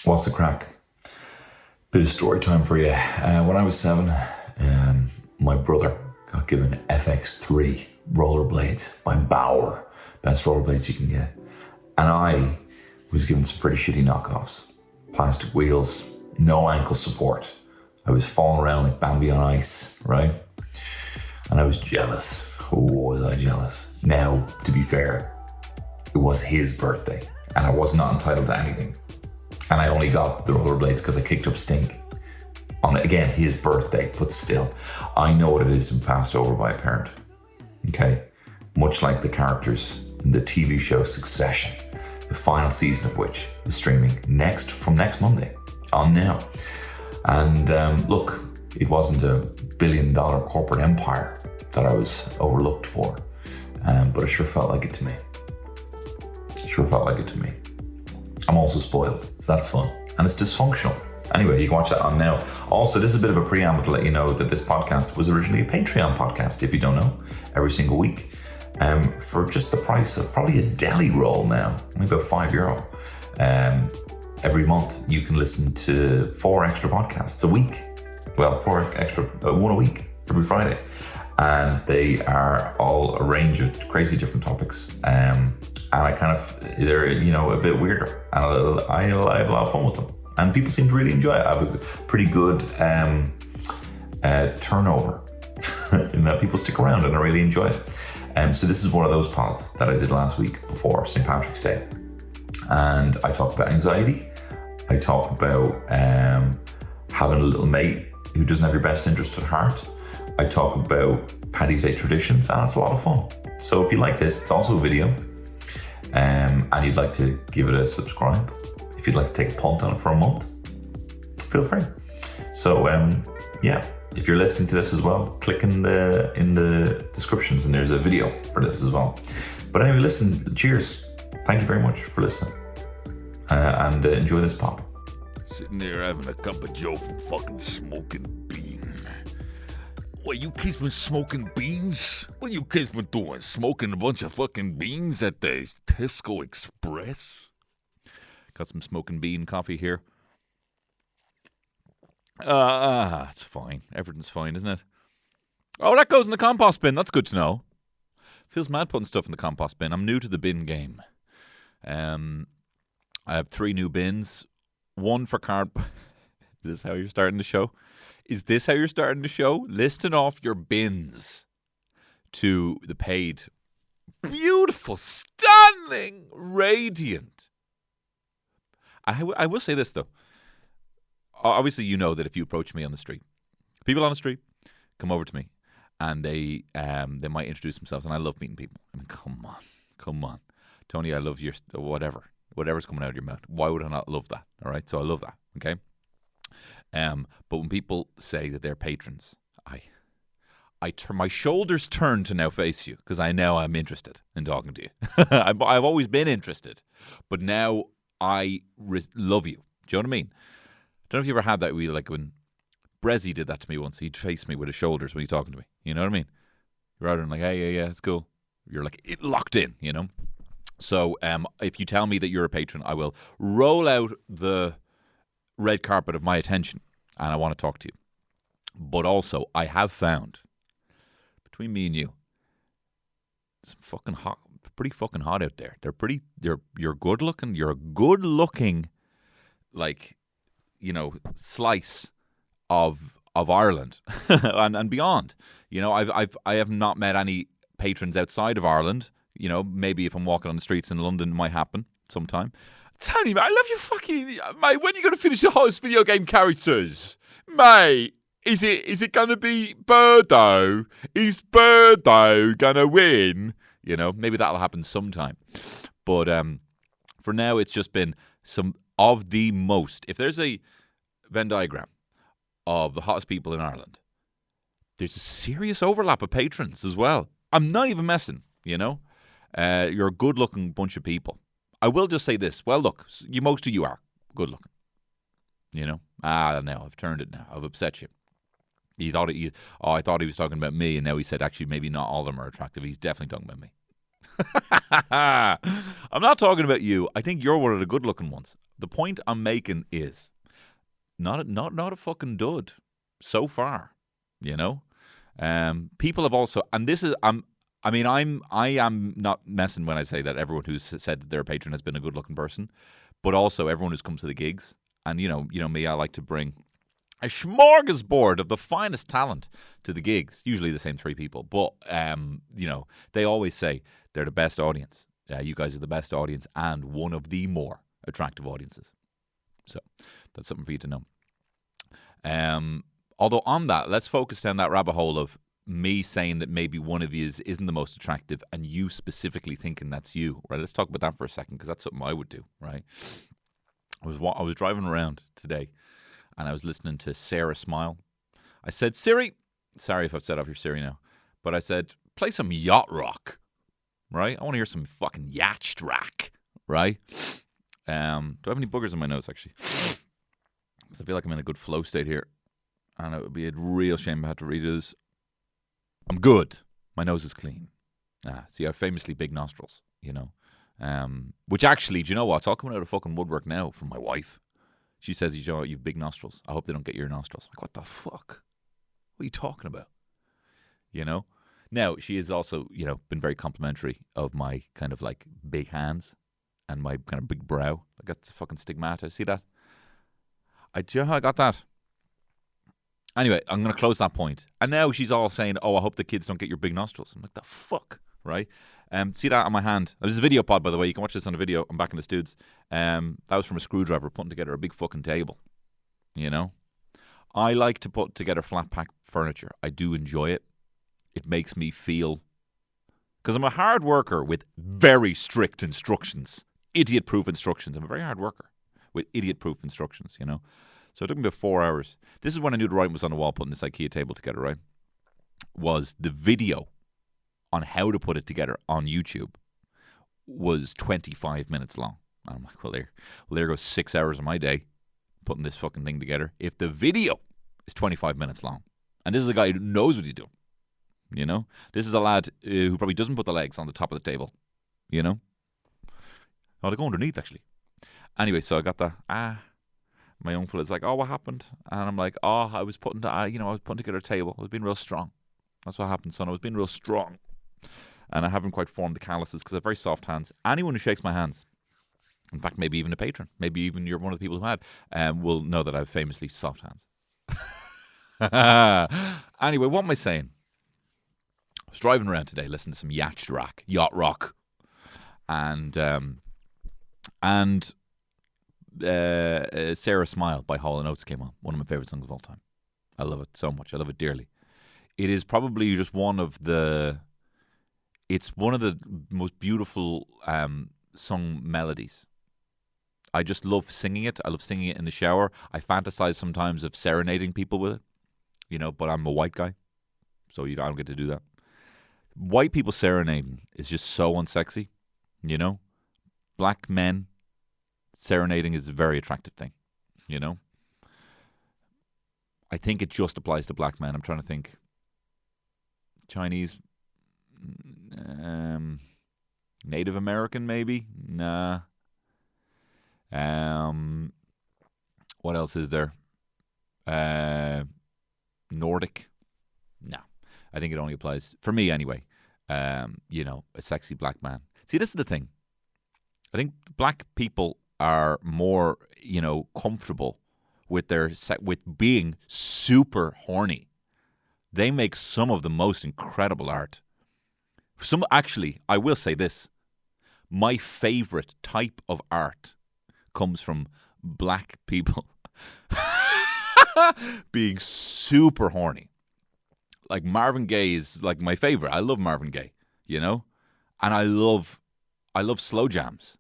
What's the crack? Bit of story time for you. When I was 7, my brother got given FX3 rollerblades by Bauer. Best rollerblades you can get. And I was given some pretty shitty knockoffs. Plastic wheels, no ankle support. I was falling around like Bambi on ice, right? And I was jealous. Oh, was I jealous? Now, to be fair, it was his birthday and I was not entitled to anything. And I only got the rollerblades because I kicked up stink on, again, his birthday, but still, I know what it is to be passed over by a parent, okay? Much like the characters in the TV show Succession, the final season of which is streaming from next Monday on Now. And look, it wasn't a billion-dollar corporate empire that I was overlooked for, but it sure felt like it to me. I'm also spoiled, so that's fun. And it's dysfunctional. Anyway, you can watch that on Now. Also, this is a bit of a preamble to let you know that this podcast was originally a Patreon podcast, if you don't know, every single week. For just the price of probably a deli roll now, only about €5. Every month, you can listen to 4 extra podcasts a week. Well, 4 extra, 1 a week, every Friday. And they are all a range of crazy different topics. And they're, a bit weirder. And I have a lot of fun with them. And people seem to really enjoy it. I have a pretty good turnover in that people stick around and I really enjoy it. So this is one of those pods that I did last week before St. Patrick's Day. And I talk about anxiety. I talk about having a little mate who doesn't have your best interest at heart. I talk about Paddy's Day traditions, and it's a lot of fun. So if you like this, it's also a video. And you'd like to give it a subscribe. If you'd like to take a punt on it for a month, feel free. So if you're listening to this as well, click in the descriptions and there's a video for this as well. But anyway, listen, cheers. Thank you very much for listening. And enjoy this pod. Sitting there having a cup of Joe from fucking Smoking Bean. What, you kids been smoking beans? What you kids been doing? Smoking a bunch of fucking beans at the Tesco Express? Got some Smoking Bean coffee here. It's fine. Everything's fine, isn't it? Oh, that goes in the compost bin. That's good to know. Feels mad putting stuff in the compost bin. I'm new to the bin game. I have 3 new bins. One for cardboard. Is this how you're starting the show? Is this how you're starting the show? Listing off your bins to the paid. Beautiful, stunning, radiant. I will say this, though. Obviously, you know that if you approach me on the street, people on the street come over to me and they might introduce themselves, and I love meeting people. I mean, come on. Tony, I love your whatever's coming out of your mouth. Why would I not love that? All right, so I love that, okay? But when people say that they're patrons, my shoulders turn to now face you because I know I'm interested in talking to you. I've always been interested, but now I love you. Do you know what I mean? I don't know if you ever had that. Like when Brezzy did that to me once. He'd face me with his shoulders when he's talking to me. You know what I mean? You're out and like, hey, yeah, it's cool. You're like locked in, you know? So if you tell me that you're a patron, I will roll out the red carpet of my attention and I want to talk to you. But also, I have found, between me and you, it's pretty fucking hot out there. You're good looking. You're a good looking, like, slice of Ireland and beyond. I have not met any patrons outside of Ireland. Maybe if I'm walking on the streets in London, it might happen sometime. Tony, mate, I love you fucking... Mate, when are you going to finish the hottest video game characters? Mate, is it going to be Birdo? Is Birdo going to win? Maybe that'll happen sometime. But for now, it's just been some of the most... If there's a Venn diagram of the hottest people in Ireland, there's a serious overlap of patrons as well. I'm not even messing, You're a good-looking bunch of people. I will just say this. Well, look, most of you are good-looking. No, I've turned it now. I've upset you. I thought he was talking about me, and now he said, actually, maybe not all of them are attractive. He's definitely talking about me. I'm not talking about you. I think you're one of the good-looking ones. The point I'm making is not a fucking dud so far, you know. People have also, and this is I am not messing when I say that everyone who's said that they're a patron has been a good looking person, but also everyone who's come to the gigs. And you know me, I like to bring a smorgasbord of the finest talent to the gigs. Usually the same 3 people, but you know, they always say they're the best audience. You guys are the best audience and one of the more attractive audiences. So that's something for you to know. Although on that, let's focus down that rabbit hole of me saying that maybe one of you isn't the most attractive and you specifically thinking that's you, right? Let's talk about that for a second, because that's something I would do, right? I was driving around today and I was listening to Sarah Smile. I said, Siri, sorry if I've set off your Siri now, but I said, play some yacht rock, right? I want to hear some fucking yacht rock, right? Do I have any boogers in my nose, actually? Because I feel like I'm in a good flow state here. And it would be a real shame if I had to redo this. I'm good. My nose is clean. See, I have famously big nostrils, you know. Which actually, do you know what? It's all coming out of fucking woodwork now from my wife. She says, you know, you have big nostrils. I hope they don't get your nostrils. I'm like, what the fuck? What are you talking about? You know? Now, she has also, you know, been very complimentary of my kind of like big hands and my kind of big brow. I got fucking stigmata. See that? Do you know how I got that? Anyway, I'm going to close that point. And now she's all saying, oh, I hope the kids don't get your big nostrils. I'm like, the fuck, right? See that on my hand? This is a video pod, by the way. You can watch this on a video. I'm back in the studs. That was from a screwdriver putting together a big fucking table. You know? I like to put together flat pack furniture. I do enjoy it. It makes me feel... Because I'm a hard worker with very strict instructions. Idiot-proof instructions. I'm a very hard worker with idiot-proof instructions, you know? So it took me about 4 hours. This is when I knew the writing was on the wall putting this IKEA table together, right? Was the video on how to put it together on YouTube was 25 minutes long. I'm like, well, there goes 6 hours of my day putting this fucking thing together. If the video is 25 minutes long, and this is a guy who knows what he's doing, you know? This is a lad who probably doesn't put the legs on the top of the table, you know? Oh, they go underneath, actually. Anyway, so I got the, my uncle is like, oh, what happened? And I'm like, oh, I was putting together a table. I was being real strong. That's what happened, son. I was being real strong. And I haven't quite formed the calluses because I have very soft hands. Anyone who shakes my hands, in fact, maybe even a patron, maybe even you're one of the people who had, will know that I have famously soft hands. Anyway, what am I saying? I was driving around today, listening to some yacht rock. And Sarah Smile by Hall & Oates came on. One of my favourite songs of all time. I love it so much. I love it dearly. It is probably just one of the most beautiful sung melodies. I just love singing it. I love singing it in the shower. I fantasize sometimes of serenading people with it, you know, but I'm a white guy, so I don't get to do that. White people serenading is just so unsexy, you know. Black men serenading is a very attractive thing, you know. I think it just applies to black men. I'm trying to think. Chinese, Native American, maybe? Nah. What else is there? Nordic? No. I think it only applies, for me anyway, you know, a sexy black man. See, this is the thing. I think black people are more, you know, comfortable with with being super horny. They make some of the most incredible art. Actually, I will say this. My favorite type of art comes from black people being super horny. Like Marvin Gaye is like my favorite. I love Marvin Gaye, you know? And I love slow jams.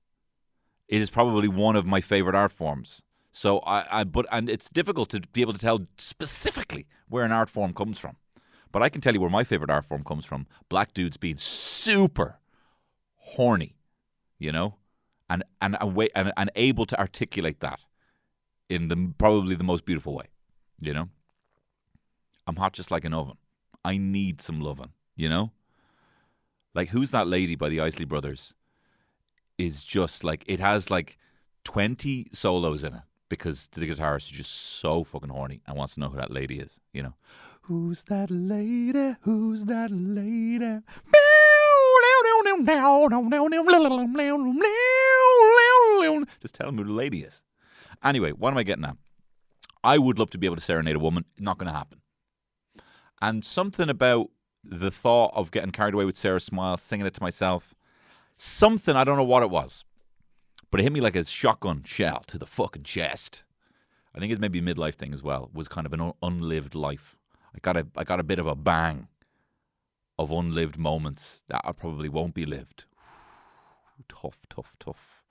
It is probably one of my favorite art forms. So and it's difficult to be able to tell specifically where an art form comes from. But I can tell you where my favorite art form comes from. Black dudes being super horny, you know, and able to articulate that in probably the most beautiful way, you know. I'm hot just like an oven. I need some loving, you know. Like, Who's That Lady by the Isley Brothers is just like, it has like 20 solos in it because the guitarist is just so fucking horny and wants to know who that lady is, you know. Who's that lady? Who's that lady? Just tell him who the lady is. Anyway, what am I getting at? I would love to be able to serenade a woman. Not going to happen. And something about the thought of getting carried away with Sarah's Smile, singing it to myself, something, I don't know what it was, but it hit me like a shotgun shell to the fucking chest. I think it's maybe a midlife thing as well. It was kind of an unlived life. I got a bit of a bang of unlived moments that I probably won't be lived. Tough.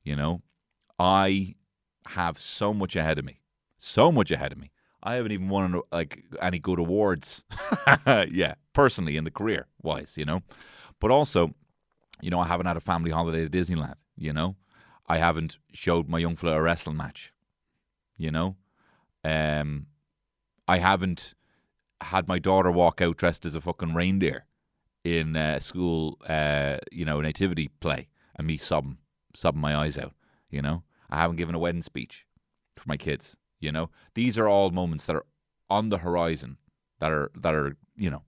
You know, I have so much ahead of me. I haven't even won like any good awards. Yeah, personally in the career wise, you know. But also, you know, I haven't had a family holiday to Disneyland, you know. I haven't showed my young fella a wrestling match, you know. I haven't had my daughter walk out dressed as a fucking reindeer in school, you know, nativity play and me sobbing my eyes out, you know. I haven't given a wedding speech for my kids, you know. These are all moments that are on the horizon that are, you know,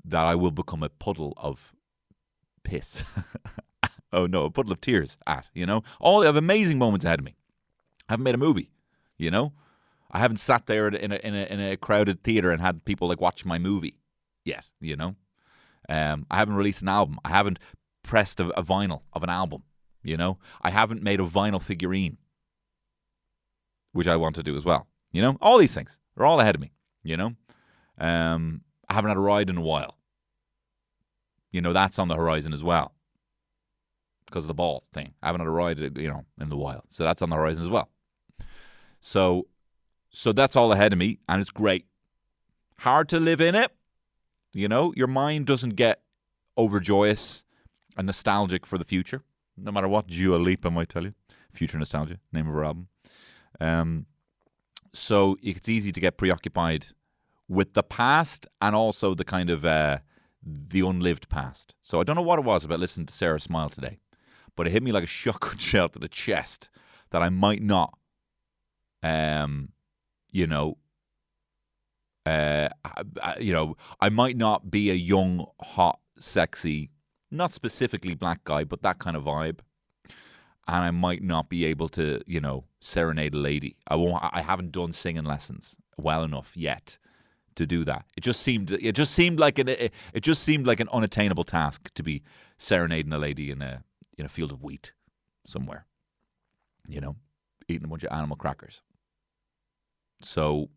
that I will become a puddle of piss. Oh no, a puddle of tears at, you know. All I have amazing moments ahead of me. I haven't made a movie, you know. I haven't sat there in a crowded theater and had people like watch my movie yet, you know. I haven't released an album. I haven't pressed a vinyl of an album, you know. I haven't made a vinyl figurine, which I want to do as well, you know. All these things are all ahead of me, you know. I haven't had a ride in a while. You know, that's on the horizon as well because of the ball thing. I haven't had a ride, you know, in a while, so that's on the horizon as well. So that's all ahead of me, and it's great. Hard to live in it. You know, your mind doesn't get overjoyous and nostalgic for the future, no matter what Dua Lipa might tell you. Future Nostalgia, name of her album. So it's easy to get preoccupied with the past and also the kind of the unlived past. So I don't know what it was about listening to Sarah Smile today, but it hit me like a shotgun shell to the chest that I might not, you know, I might not be a young, hot, sexy, not specifically black guy, but that kind of vibe. And I might not be able to, you know, serenade a lady. I haven't done singing lessons well enough yet to do that. It just seemed like an unattainable task to be serenading a lady in a field of wheat somewhere, you know, eating a bunch of animal crackers. So,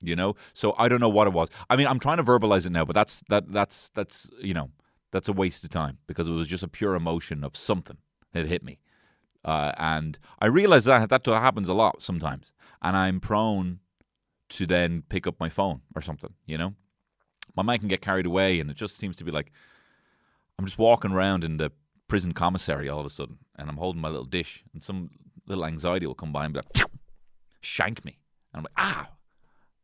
you know, so I don't know what it was. I mean, I'm trying to verbalize it now, but that's you know, that's a waste of time because it was just a pure emotion of something that hit me, and I realize that happens a lot sometimes, and I'm prone to then pick up my phone or something. You know, my mind can get carried away, and it just seems to be like I'm just walking around in the prison commissary all of a sudden, and I'm holding my little dish, and some little anxiety will come by and be like, shank me. And I'm like, ah.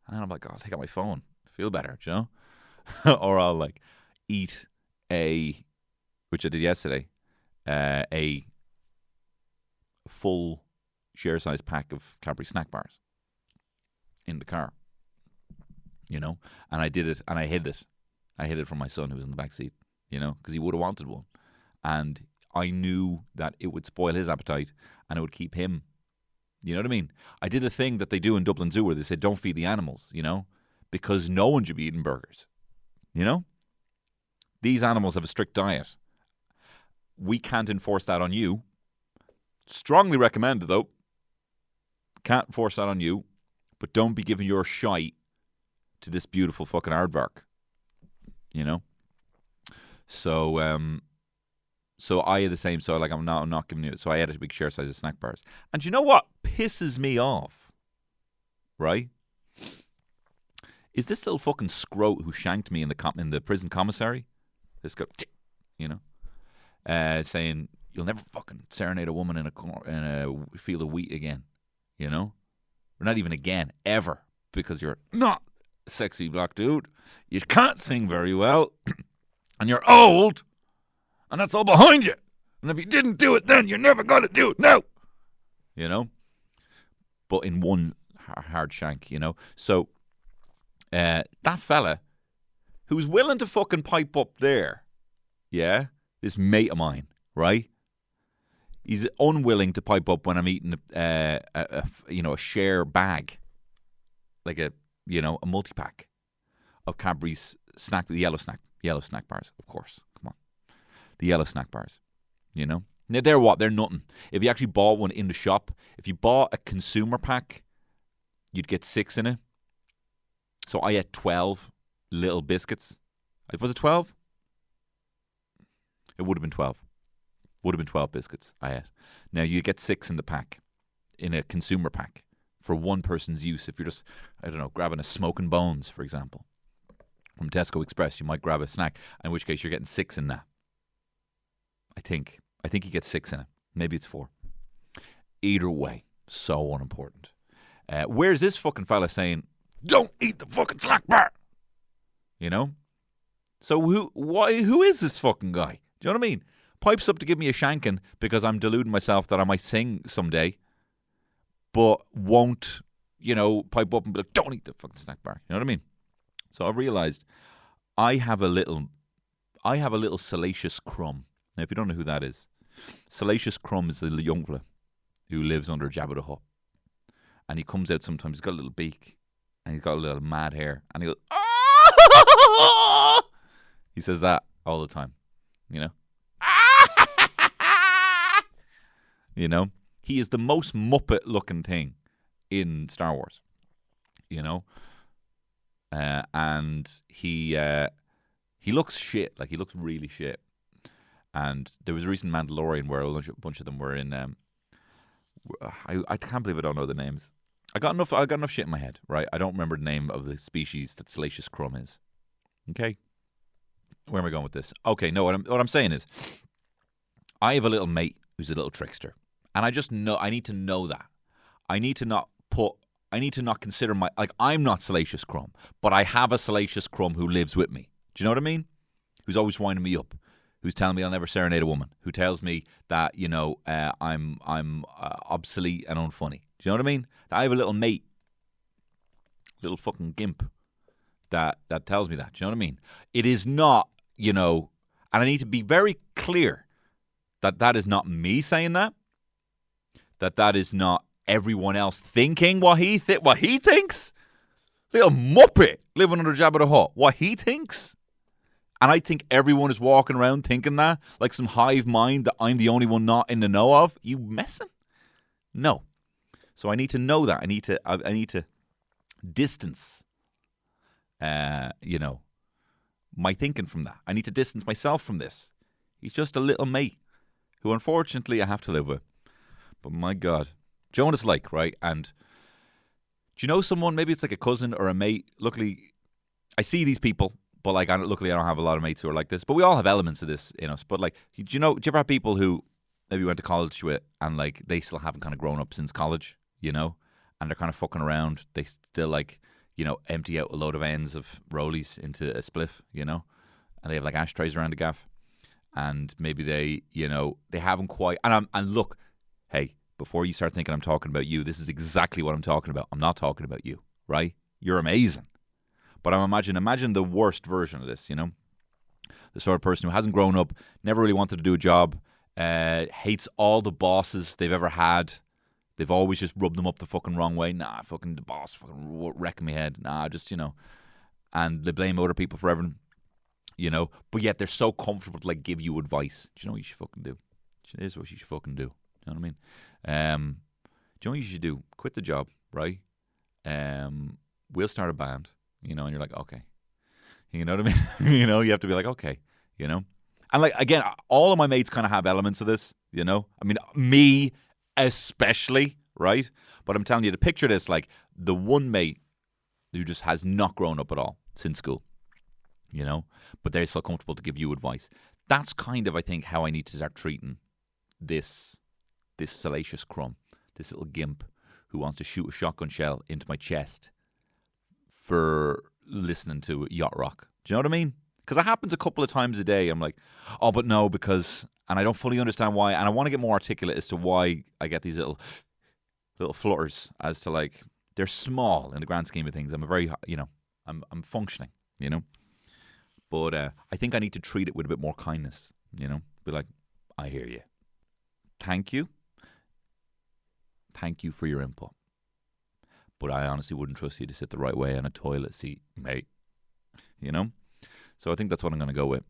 And I'm like, oh, I'll take out my phone. Feel better, you know? Or I'll like eat which I did yesterday, a full share-size pack of Cadbury snack bars in the car, you know? And I did it, and I hid it. I hid it from my son who was in the back seat, you know, because he would have wanted one. And I knew that it would spoil his appetite and it would keep him. You know what I mean? I did a thing that they do in Dublin Zoo where they say, don't feed the animals, you know, because no one should be eating burgers. You know? These animals have a strict diet. We can't enforce that on you. Strongly recommended, though. Can't force that on you. But don't be giving your shite to this beautiful fucking aardvark. You know? So I had the same. So like I'm not giving you. So I ate a big share size of snack bars. And you know what pisses me off, right? Is this little fucking scrote who shanked me in the prison commissary? This guy, you know, saying you'll never fucking serenade a woman in a field of wheat again, you know, or not even again, ever, because you're not a sexy black dude. You can't sing very well, and you're old. And that's all behind you. And if you didn't do it then, you're never going to do it now. You know? But in one hard shank, you know? So, that fella who's willing to fucking pipe up there, yeah? This mate of mine, right? He's unwilling to pipe up when I'm eating a share bag. Like a multi-pack of Cadbury's the yellow snack bars, of course. Come on. The yellow snack bars, you know? Now, they're what? They're nothing. If you actually bought one in the shop, if you bought a consumer pack, you'd get 6 in it. So I had 12 little biscuits. Was it 12? It would have been 12. Would have been 12 biscuits I had. Now, you get 6 in the pack, in a consumer pack, for one person's use. If you're just, I don't know, grabbing a Smoking Bones, for example, from Tesco Express, you might grab a snack, in which case you're getting 6 in that. I think you get 6 in it. Maybe it's 4. Either way, so unimportant. Where's this fucking fella saying, don't eat the fucking snack bar? You know? So who is this fucking guy? Do you know what I mean? Pipes up to give me a shanking because I'm deluding myself that I might sing someday, but won't, pipe up and be like, don't eat the fucking snack bar. You know what I mean? So I realized I have a little Salacious crumb. Now, if you don't know who that is, Salacious crumb is the young fella who lives under Jabba the Hutt. And he comes out sometimes, he's got a little beak, and he's got a little mad hair, and he goes, ah! He says that all the time, you know? You know? He is the most Muppet-looking thing in Star Wars, you know? And he looks shit, like he looks really shit. And there was a recent Mandalorian where a bunch of them were in, I can't believe I don't know the names. I got enough shit in my head, right? I don't remember the name of the species that Salacious crumb is. Okay? Where am I going with this? Okay, no, what I'm saying is, I have a little mate who's a little trickster. And I just know, I need to know that. I need to not consider I'm not Salacious crumb, but I have a Salacious crumb who lives with me. Do you know what I mean? Who's always winding me up. Who's telling me I'll never serenade a woman. Who tells me that, I'm obsolete and unfunny. Do you know what I mean? I have a little mate, little fucking gimp that tells me that. Do you know what I mean? It is not, and I need to be very clear that is not me saying that. That is not everyone else thinking what he thinks. Little Muppet living under Jabba the Hutt. What he thinks. And I think everyone is walking around thinking that, like some hive mind that I'm the only one not in the know of. You messing? No. So I need to know that. I need to distance, my thinking from that. I need to distance myself from this. He's just a little mate who, unfortunately, I have to live with. But my God, do you know what it's like, right? And do you know someone? Maybe it's like a cousin or a mate. Luckily, I see these people. But luckily, I don't have a lot of mates who are like this. But we all have elements of this in us. But do you ever have people who maybe went to college with and they still haven't kind of grown up since college, and they're kind of fucking around. They still empty out a load of ends of rollies into a spliff, and they have ashtrays around the gaff, and maybe they haven't quite. And look, hey, before you start thinking I'm talking about you, this is exactly what I'm talking about. I'm not talking about you, right? You're amazing. But imagine the worst version of this, the sort of person who hasn't grown up, never really wanted to do a job, hates all the bosses they've ever had. They've always just rubbed them up the fucking wrong way. Nah, fucking the boss fucking wrecking me head. Nah, just, and they blame other people for everything, But yet they're so comfortable to give you advice. Do you know what you should fucking do? Here's what you should fucking do. You know what I mean? Do you know what you should do? Quit the job, right? We'll start a band. And you're like, okay. You know what I mean? You have to be like, okay, And again, all of my mates kind of have elements of this, I mean, me especially, right? But I'm telling you to picture this, the one mate who just has not grown up at all since school, but they're so comfortable to give you advice. That's kind of, I think, how I need to start treating this Salacious crumb, this little gimp who wants to shoot a shotgun shell into my chest for listening to yacht rock. Do you know what I mean? Because it happens a couple of times a day. I'm like, oh, but no, because, and I don't fully understand why. And I want to get more articulate as to why I get these little flutters as to like, they're small in the grand scheme of things. I'm a very, I'm functioning, But I think I need to treat it with a bit more kindness, Be like, I hear you. Thank you. Thank you for your input. But I honestly wouldn't trust you to sit the right way on a toilet seat, mate. So I think that's what I'm going to go with.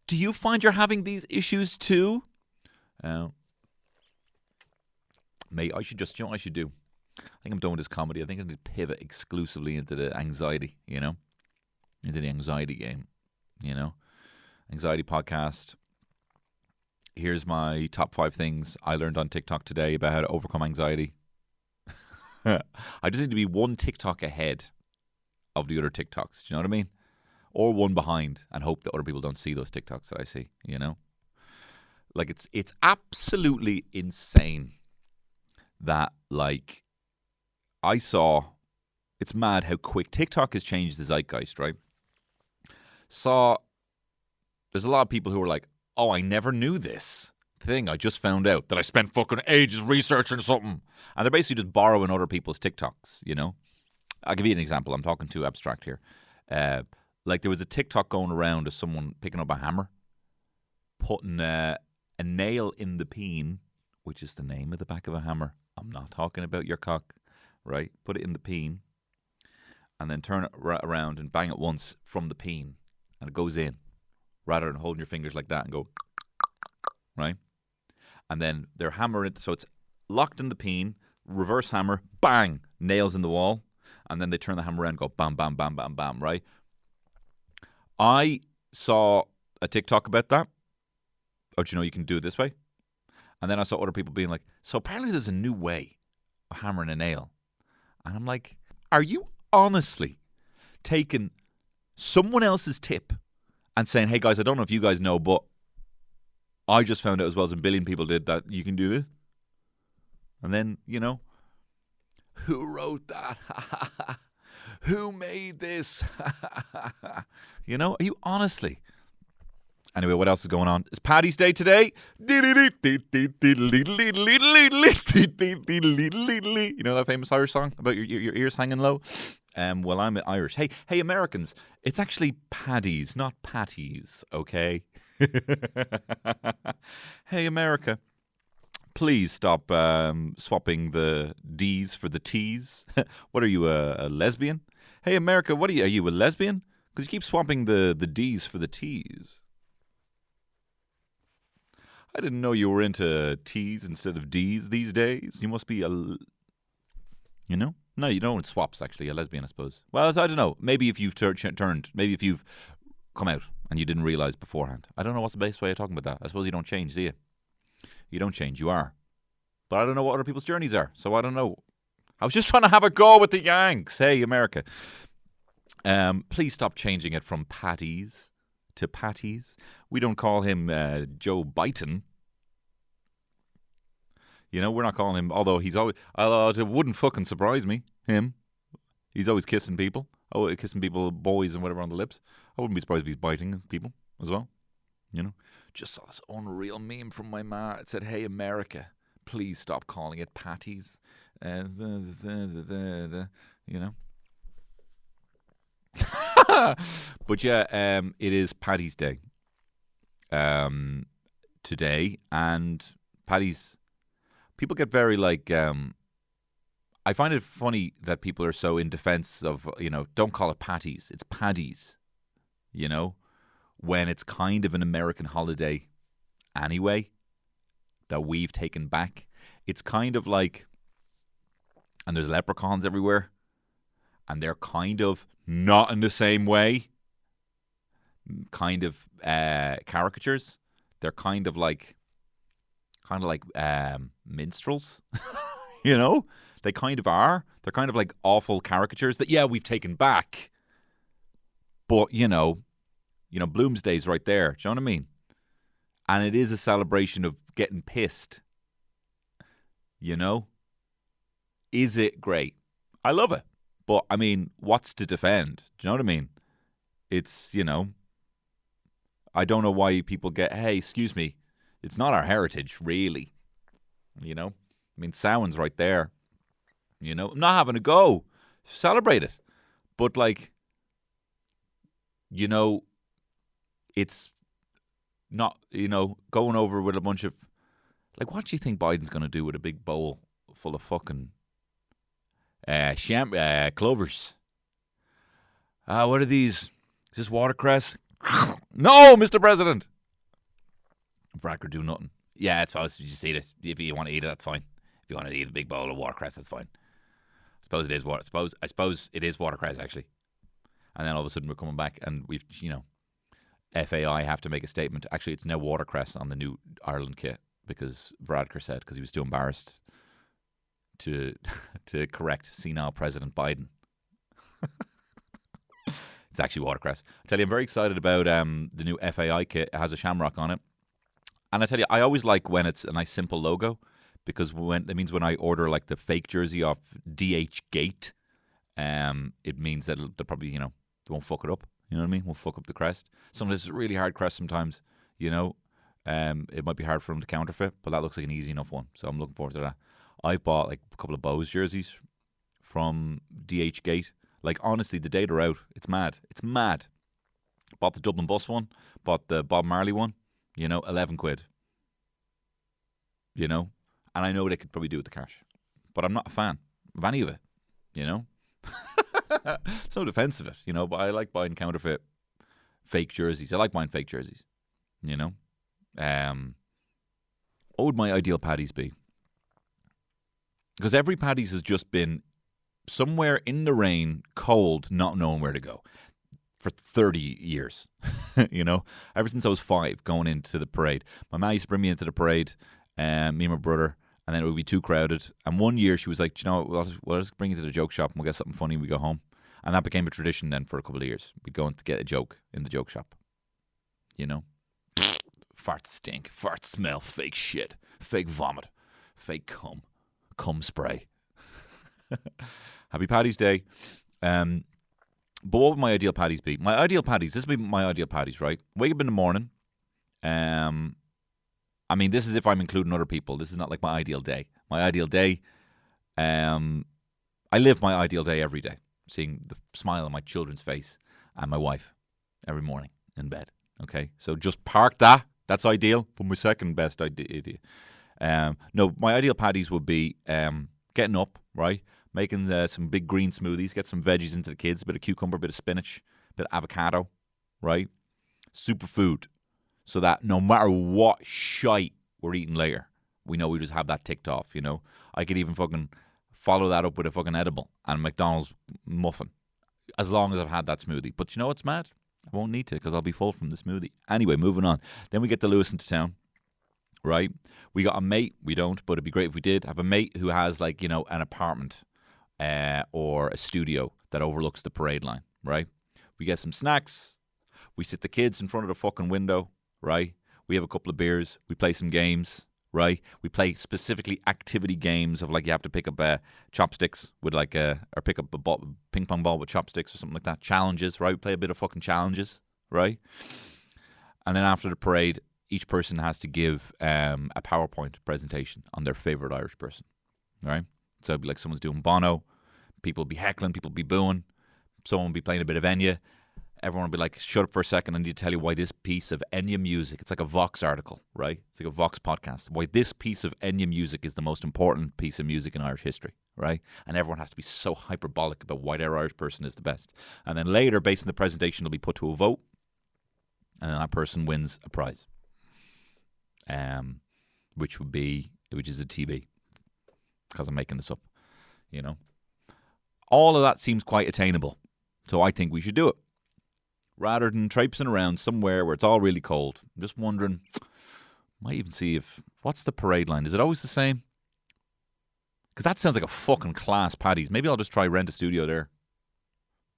Do you find you're having these issues too? Mate, I should just, what I should do? I think I'm done with this comedy. I think I need to pivot exclusively into the anxiety, into the anxiety game, Anxiety podcast. Here's my top 5 things I learned on TikTok today about how to overcome anxiety. I just need to be one TikTok ahead of the other TikToks. Do you know what I mean? Or one behind and hope that other people don't see those TikToks that I see, Like it's absolutely insane that like I saw, it's mad how quick TikTok has changed the zeitgeist, right? There's a lot of people who are like, oh, I never knew this thing. I just found out that I spent fucking ages researching something. And they're basically just borrowing other people's TikToks, I'll give you an example. I'm talking too abstract here. Like there was a TikTok going around of someone picking up a hammer, putting a nail in the peen, which is the name of the back of a hammer. I'm not talking about your cock, right? Put it in the peen and then turn it around and bang it once from the peen and it goes in rather than holding your fingers like that and go, right? And then they're hammering it. So it's locked in the peen, reverse hammer, bang, nails in the wall. And then they turn the hammer around and go bam, bam, bam, bam, bam, right? I saw a TikTok about that. Oh, do you know you can do it this way? And then I saw other people being like, so apparently there's a new way of hammering a nail. And I'm like, are you honestly taking someone else's tip and saying, hey guys, I don't know if you guys know, but I just found out as well as a billion people did that you can do this? And then, who wrote that? Who made this? Are you honestly? Anyway, what else is going on? It's Paddy's Day today. You know that famous Irish song about your ears hanging low? Well, I'm Irish. Hey, Americans, it's actually Paddy's, not Patties, okay? Hey, America, please stop swapping the D's for the T's. What are you, a lesbian? Hey, America, are you a lesbian? Because you keep swapping the D's for the T's. I didn't know you were into T's instead of D's these days. You must be No, you don't swaps, actually. A lesbian, I suppose. Well, I don't know. Maybe if you've turned. Maybe if you've come out and you didn't realize beforehand. I don't know what's the best way of talking about that. I suppose you don't change, do you? You don't change. You are. But I don't know what other people's journeys are. So I don't know. I was just trying to have a go with the Yanks. Hey, America. Please stop changing it from Patties to Patties. We don't call him Joe Biden. We're not calling him, although he's always, it wouldn't fucking surprise me, him. He's always kissing people. Oh, kissing people, boys and whatever on the lips. I wouldn't be surprised if he's biting people as well. Just saw this unreal meme from my ma. It said, hey, America, please stop calling it Patties. But yeah, it is Paddy's Day today, and Paddy's, people get very like, I find it funny that people are so in defense of, don't call it Patties, it's Paddies, when it's kind of an American holiday anyway that we've taken back. It's kind of like, and there's leprechauns everywhere, and they're kind of not in the same way, kind of caricatures. They're kind of like minstrels, They kind of are. They're kind of like awful caricatures that, yeah, we've taken back. But, Bloomsday's right there. Do you know what I mean? And it is a celebration of getting pissed. Is it great? I love it. But, I mean, what's to defend? Do you know what I mean? It's, I don't know why people get, hey, excuse me, it's not our heritage, really. I mean, Samhain's right there. I'm not having a go. Celebrate it. But, like, it's not, going over with a bunch of, like, what do you think Biden's going to do with a big bowl full of fucking clovers? What are these? Is this watercress? No, Mr. President. Brad could do nothing. Yeah, it's fine. You just eat it. If you want to eat it, that's fine. If you want to eat a big bowl of watercress, that's fine. I suppose it is watercress, actually. And then all of a sudden we're coming back and we've, FAI have to make a statement. Actually, it's now watercress on the new Ireland kit because Varadkar said, because he was too embarrassed to correct senile President Biden. It's actually watercress. I tell you, I'm very excited about the new FAI kit. It has a shamrock on it. And I tell you, I always like when it's a nice simple logo because it means when I order like the fake jersey off DH Gate, it means that they'll probably, they won't fuck it up. You know what I mean? Won't fuck up the crest. Sometimes it's a really hard crest sometimes, it might be hard for them to counterfeit, but that looks like an easy enough one. So I'm looking forward to that. I've bought like a couple of Bows jerseys from DH Gate. Like, honestly, the day they're out, it's mad. It's mad. Bought the Dublin Bus one. Bought the Bob Marley one. 11 quid. And I know they could probably do with the cash. But I'm not a fan of any of it. It's no defense of it, but I like buying counterfeit fake jerseys. I like buying fake jerseys. What would my ideal Paddy's be? Because every Paddy's has just been somewhere in the rain, cold, not knowing where to go for 30 years. Ever since I was 5, going into the parade. My mum used to bring me into the parade, me and my brother, and then it would be too crowded. And one year she was like, we'll just bring you to the joke shop and we'll get something funny and we go home. And that became a tradition then for a couple of years. We'd go in to get a joke in the joke shop. Farts stink, farts smell, fake shit, fake vomit, fake cum spray. Happy Paddy's Day. But what would my ideal Paddy's be? My ideal Paddy's, this would be my ideal Paddy's, right? Wake up in the morning. This is if I'm including other people. This is not like my ideal day. My ideal day, I live my ideal day every day. Seeing the smile on my children's face and my wife every morning in bed. Okay? So just park that. That's ideal. But my second best idea. No, my ideal Paddy's would be getting up, right? Making some big green smoothies, get some veggies into the kids, a bit of cucumber, a bit of spinach, a bit of avocado, right? Superfood. So that no matter what shite we're eating later, we know we just have that ticked off, I could even fucking follow that up with a fucking edible and a McDonald's muffin, as long as I've had that smoothie. But you know what's mad? I won't need to because I'll be full from the smoothie. Anyway, moving on. Then we get to Lewis into town, right? We got a mate. We don't, but it'd be great if we did. Have a mate who has like, an apartment or a studio that overlooks the parade line, right? We get some snacks. We sit the kids in front of the fucking window, right? We have a couple of beers. We play some games, right? We play specifically activity games of like you have to pick up chopsticks with like or pick up a ping pong ball with chopsticks or something like that. Challenges, right? We play a bit of fucking challenges, right? And then after the parade, each person has to give a PowerPoint presentation on their favorite Irish person, right? So it'd be like someone's doing Bono, people will be heckling, people will be booing, someone will be playing a bit of Enya. Everyone will be like, shut up for a second, I need to tell you why this piece of Enya music, it's like a Vox article, right? It's like a Vox podcast, why this piece of Enya music is the most important piece of music in Irish history, right? And everyone has to be so hyperbolic about why their Irish person is the best. And then later, based on the presentation, it'll be put to a vote, and then that person wins a prize, which is a TV, because I'm making this up, All of that seems quite attainable, so I think we should do it. Rather than traipsing around somewhere where it's all really cold. I'm just wondering, might even see what's the parade line? Is it always the same? Because that sounds like a fucking class Paddy's. Maybe I'll just try rent a studio there.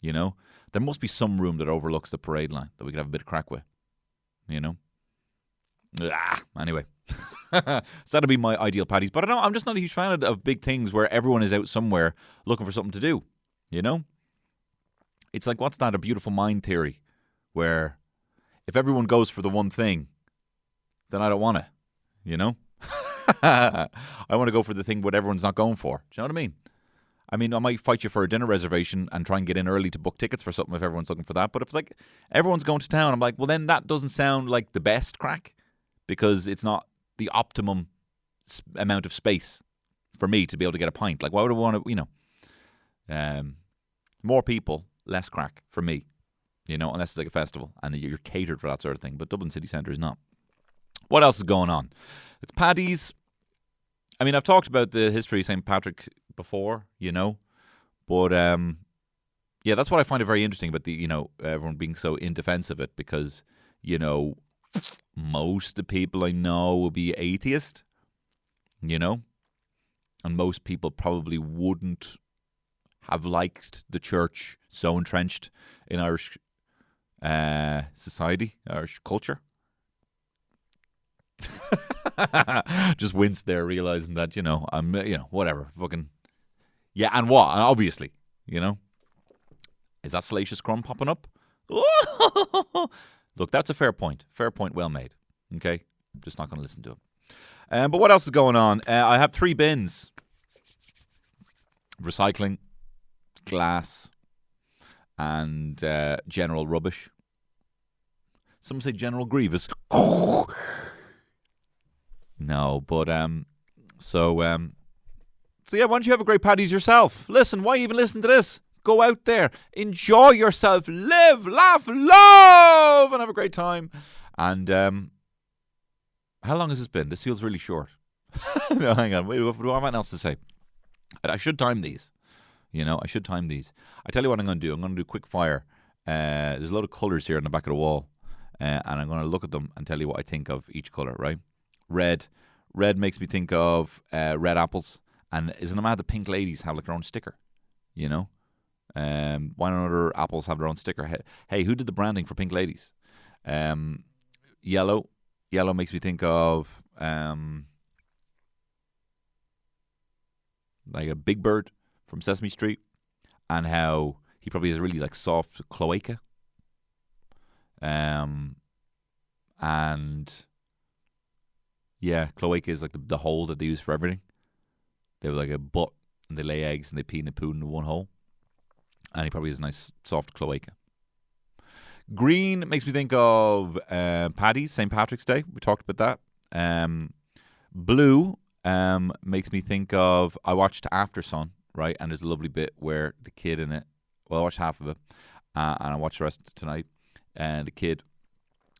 There must be some room that overlooks the parade line that we could have a bit of crack with. Anyway. So that'll be my ideal Paddy's. But I'm just not a huge fan of big things where everyone is out somewhere looking for something to do. It's like, what's that? A Beautiful Mind theory. where if everyone goes for the one thing, then I don't want it, you know? I want to go for the thing what everyone's not going for. Do you know what I mean? I mean, I might fight you for a dinner reservation and try and get in early to book tickets for something if everyone's looking for that. But if it's like everyone's going to town, I'm like, well, then that doesn't sound like the best crack because it's not the optimum amount of space for me to be able to get a pint. Like, why would I want to, more people, less crack for me, unless it's like a festival and you're catered for that sort of thing. But Dublin City Centre is not. What else is going on? It's Paddy's. I mean, I've talked about the history of St. Patrick before, but yeah, that's what I find it very interesting about the, everyone being so in defense of it because, most of the people I know will be atheist, and most people probably wouldn't have liked the church so entrenched in Irish society, Irish culture. Just winced there, realizing that I'm whatever, fucking yeah, and what? And obviously, is that Salacious crumb popping up? Look, that's a fair point. Fair point, well made. Okay, I'm just not going to listen to him. But what else is going on? I have 3 bins: recycling, glass, and general rubbish. Some say general grievous. No, but so yeah, why don't you have a great Paddy's yourself? Listen, why even listen to this? Go out there, enjoy yourself, live, laugh, love, and have a great time. And how long has this been? This feels really short. No, hang on. Wait, what do I have else to say? I should time these. I should time these. I tell you what I'm going to do. I'm going to do quick fire. There's a lot of colours here on the back of the wall, and I'm going to look at them and tell you what I think of each colour, right? Red makes me think of red apples. And isn't it mad the pink ladies have like their own sticker? Why don't other apples have their own sticker? Hey, who did the branding for pink ladies? Yellow makes me think of like a Big Bird from Sesame Street, and how he probably has a really like soft cloaca. And yeah, cloaca is like the hole that they use for everything. They have like a butt and they lay eggs and they pee and they poo in one hole. And he probably has a nice soft cloaca. Green makes me think of Paddy's, St. Patrick's Day. We talked about that. Blue makes me think of, I watched After Sun, right? And there's a lovely bit where the kid in it, well, I watched half of it, and I watched the rest tonight. And the kid,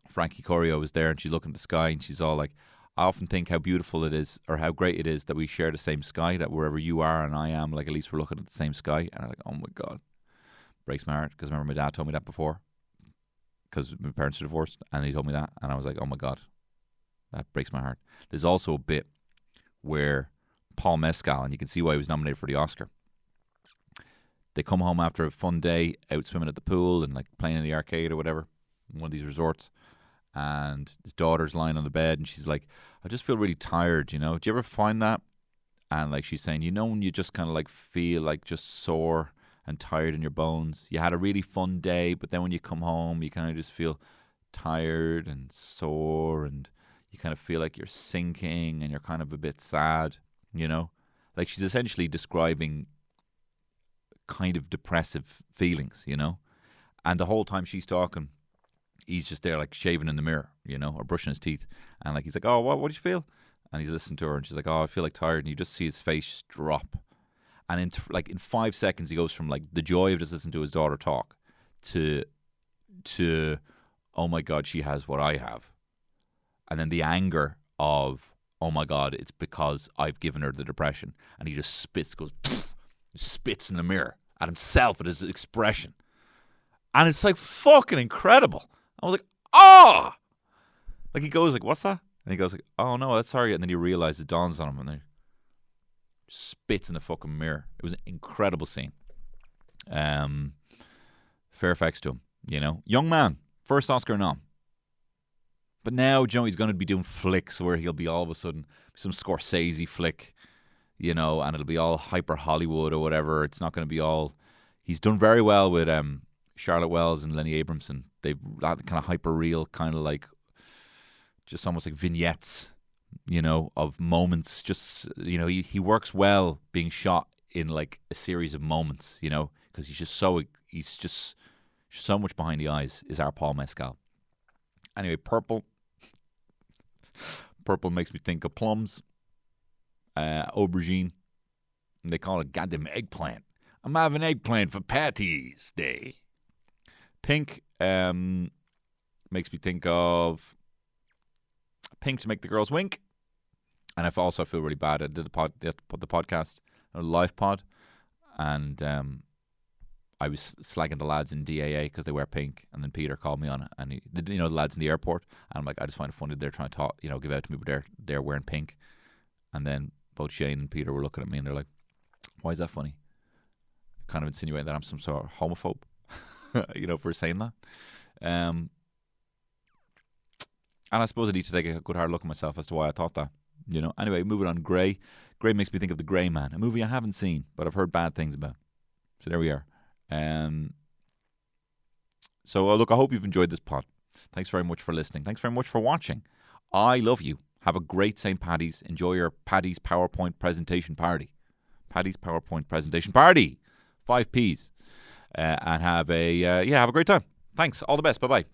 Frankie Corio, was there and she's looking at the sky and she's all like, I often think how beautiful it is or how great it is that we share the same sky, that wherever you are and I am, like at least we're looking at the same sky. And I'm like, oh my God. Breaks my heart because remember my dad told me that before because my parents are divorced and he told me that and I was like, oh my God, that breaks my heart. There's also a bit where Paul Mescal, and you can see why he was nominated for the Oscar, they come home after a fun day out swimming at the pool and like playing in the arcade or whatever, one of these resorts, and his daughter's lying on the bed and she's like, I just feel really tired, Do you ever find that? And like she's saying, when you just kind of like feel like just sore and tired in your bones. You had a really fun day, but then when you come home, you kind of just feel tired and sore and you kind of feel like you're sinking and you're kind of a bit sad, Like she's essentially describing kind of depressive feelings, And the whole time she's talking, he's just there like shaving in the mirror, or brushing his teeth. And like he's like, oh, what do you feel? And he's listening to her and she's like, oh, I feel like tired. And you just see his face just drop. And in 5 seconds, he goes from like the joy of just listening to his daughter talk to oh my God, she has what I have. And then the anger of, oh my God, it's because I've given her the depression. And he just spits in the mirror at himself, at his expression. And it's like fucking incredible. I was like, oh! Like he goes like, what's that? And he goes like, oh no, that's sorry. And then he realizes it dawns on him and then spits in the fucking mirror. It was an incredible scene. Fair facts to him, Young man, first Oscar nom. But now, he's going to be doing flicks where he'll be all of a sudden some Scorsese flick, and it'll be all hyper Hollywood or whatever. It's not going to be all. He's done very well with Charlotte Wells and Lenny Abramson. They've that kind of hyper real, kind of like just almost like vignettes, of moments. Just he works well being shot in like a series of moments, because he's just so much behind the eyes. Is our Paul Mescal. Anyway, purple makes me think of plums, aubergine, and they call it goddamn eggplant. I'm having eggplant for Patty's Day. Pink makes me think of pink to make the girls wink. And I also feel really bad. I did the podcast, a live pod, and I was slagging the lads in DAA because they wear pink. And then Peter called me on it, and the lads in the airport. And I'm like, I just find it funny they're trying to talk, give out to me, but they're wearing pink. And then both Shane and Peter were looking at me, and they're like, "Why is that funny?" Kind of insinuating that I'm some sort of homophobe, for saying that. And I suppose I need to take a good hard look at myself as to why I thought that. Anyway, moving on. Grey. Grey makes me think of The Grey Man, a movie I haven't seen, but I've heard bad things about. So there we are. So look, I hope you've enjoyed this pod. Thanks very much for listening. Thanks very much for watching. I love you. Have a great St. Paddy's. Enjoy your Paddy's PowerPoint presentation party. Paddy's PowerPoint presentation party. 5 P's. And have a great time. Thanks. All the best. Bye-bye.